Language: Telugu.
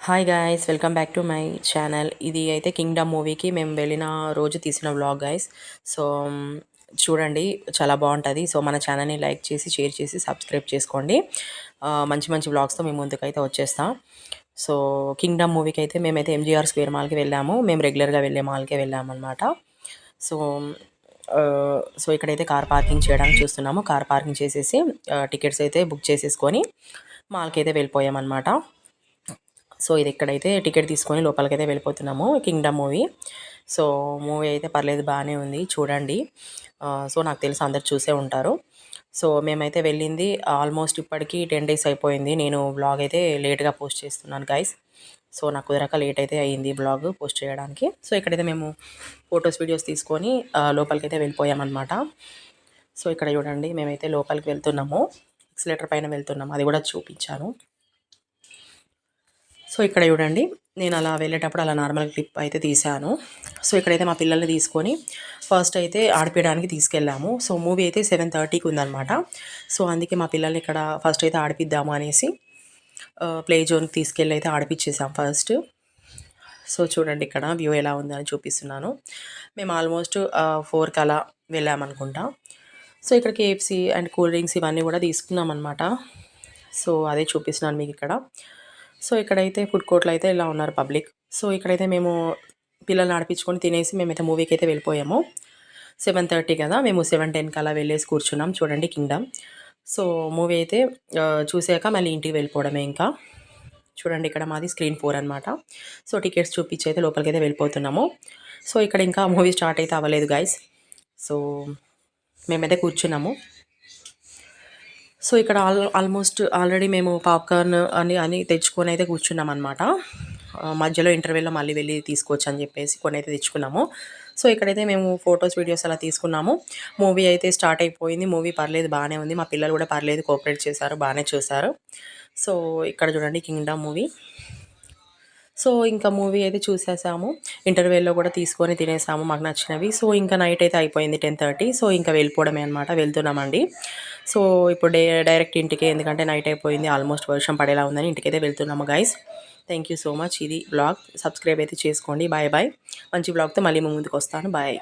Hi guys, welcome back to my channel. ఇది అయితే కింగ్డమ్ మూవీకి మేము వెళ్ళిన రోజు తీసిన వ్లాగ్ గాయ్స్. సో చూడండి, చాలా బాగుంటుంది. సో మన ఛానల్ని లైక్ చేసి, షేర్ చేసి, సబ్స్క్రైబ్ చేసుకోండి. మంచి మంచి వ్లాగ్స్తో మేము ముందుకైతే వచ్చేస్తాం. సో కింగ్డమ్ మూవీకి అయితే మేమైతే ఎంజీఆర్ స్క్వేర్ మాల్కి వెళ్ళాము. మేము రెగ్యులర్గా వెళ్ళే మాల్కే వెళ్ళాము అనమాట. సో సో ఇక్కడైతే కార్ పార్కింగ్ చేయడానికి చూస్తున్నాము. కార్ పార్కింగ్ చేసేసి టికెట్స్ అయితే బుక్ చేసేసుకొని మాల్కి అయితే వెళ్ళిపోయామన్నమాట. సో ఇది ఇక్కడైతే టికెట్ తీసుకొని లోపలికైతే వెళ్ళిపోతున్నాము. Kingdom movie. సో మూవీ అయితే పర్లేదు, బాగానే ఉంది, చూడండి. సో నాకు తెలిసి అందరు చూసే ఉంటారు. సో మేమైతే వెళ్ళింది ఆల్మోస్ట్ ఇప్పటికీ 10 days అయిపోయింది. నేను బ్లాగ్ అయితే లేట్గా పోస్ట్ చేస్తున్నాను గైస్. సో నాకు కుదరక లేట్ అయితే అయ్యింది బ్లాగ్ పోస్ట్ చేయడానికి. సో ఇక్కడైతే మేము ఫొటోస్ వీడియోస్ తీసుకొని లోపలికైతే వెళ్ళిపోయామన్నమాట. సో ఇక్కడ చూడండి, మేమైతే లోపలికి వెళ్తున్నాము. ఎక్సిలేటర్ పైన వెళ్తున్నాము, అది కూడా చూపించాను. సో ఇక్కడ చూడండి, నేను అలా వెళ్ళేటప్పుడు అలా నార్మల్ క్లిప్ అయితే తీశాను. సో ఇక్కడైతే మా పిల్లల్ని తీసుకొని ఫస్ట్ అయితే ఆడిపించడానికి తీసుకెళ్ళాము. సో మూవీ అయితే 7:30కి ఉందన్నమాట. సో అందుకే మా పిల్లల్ని ఇక్కడ ఫస్ట్ అయితే ఆడిపిద్దాము అనేసి ప్లే జోన్కి తీసుకెళ్ళి అయితే ఆడిపించేసాం ఫస్ట్. సో చూడండి, ఇక్కడ వ్యూ ఎలా ఉందని చూపిస్తున్నాను. మేము ఆల్మోస్ట్ 4కి అలా వెళ్ళామనుకుంటా. సో ఇక్కడ కేఎఫ్సి అండ్ కూల్ డ్రింక్స్ ఇవన్నీ కూడా తీసుకున్నాం అనమాట. సో అదే చూపిస్తున్నాను మీకు ఇక్కడ. సో ఇక్కడైతే ఫుడ్ కోర్ట్లో అయితే ఇలా ఉన్నారు పబ్లిక్. సో ఇక్కడైతే మేము పిల్లల్ని ఆడిపించుకొని తినేసి మేమైతే మూవీకి అయితే వెళ్ళిపోయాము. 7:30 కదా, మేము 7:10కి అలా వెళ్ళేసి కూర్చున్నాం. చూడండి కింగ్డమ్. సో మూవీ అయితే చూసాక మళ్ళీ ఇంటికి వెళ్ళిపోవడమే ఇంకా. చూడండి, ఇక్కడ మాది స్క్రీన్ 4 అనమాట. సో టికెట్స్ చూపించి అయితే లోపలికి అయితే వెళ్ళిపోతున్నాము. సో ఇక్కడ ఇంకా మూవీ స్టార్ట్ అయితే అవ్వలేదు గైస్. సో మేమైతే కూర్చున్నాము. సో ఇక్కడ ఆల్మోస్ట్ ఆల్రెడీ మేము పాప్కార్న్ అని తెచ్చుకొని అయితే కూర్చున్నాం అనమాట. మధ్యలో ఇంటర్వెల్లో మళ్ళీ వెళ్ళి తీసుకోవచ్చు అని చెప్పేసి కొన్ని అయితే తెచ్చుకున్నాము. సో ఇక్కడైతే మేము ఫొటోస్ వీడియోస్ అలా తీసుకున్నాము. మూవీ అయితే స్టార్ట్ అయిపోయింది. మూవీ పర్లేదు, బాగానే ఉంది. మా పిల్లలు కూడా పర్లేదు, కోఆపరేట్ చేశారు, బాగానే చూశారు. సో ఇక్కడ చూడండి కింగ్డమ్ మూవీ. సో ఇంకా మూవీ అయితే చూసేసాము. ఇంటర్వెల్లో కూడా తీసుకొని తినేసాము మాకు నచ్చినవి. సో ఇంకా నైట్ అయితే అయిపోయింది 10:30. సో ఇంకా వెళ్ళిపోవడమే అనమాట, వెళ్తున్నామండి. సో ఇప్పుడు డైరెక్ట్ ఇంటికే, ఎందుకంటే నైట్ అయిపోయింది, ఆల్మోస్ట్ వర్షం పడేలా ఉందని ఇంటికైతే వెళ్తున్నాము guys. Thank you so much. ఇది బ్లాగ్ సబ్స్క్రైబ్ అయితే చేసుకోండి. Bye bye. మంచి బ్లాగ్తో మళ్ళీ ముందుకు వస్తాను. బాయ్.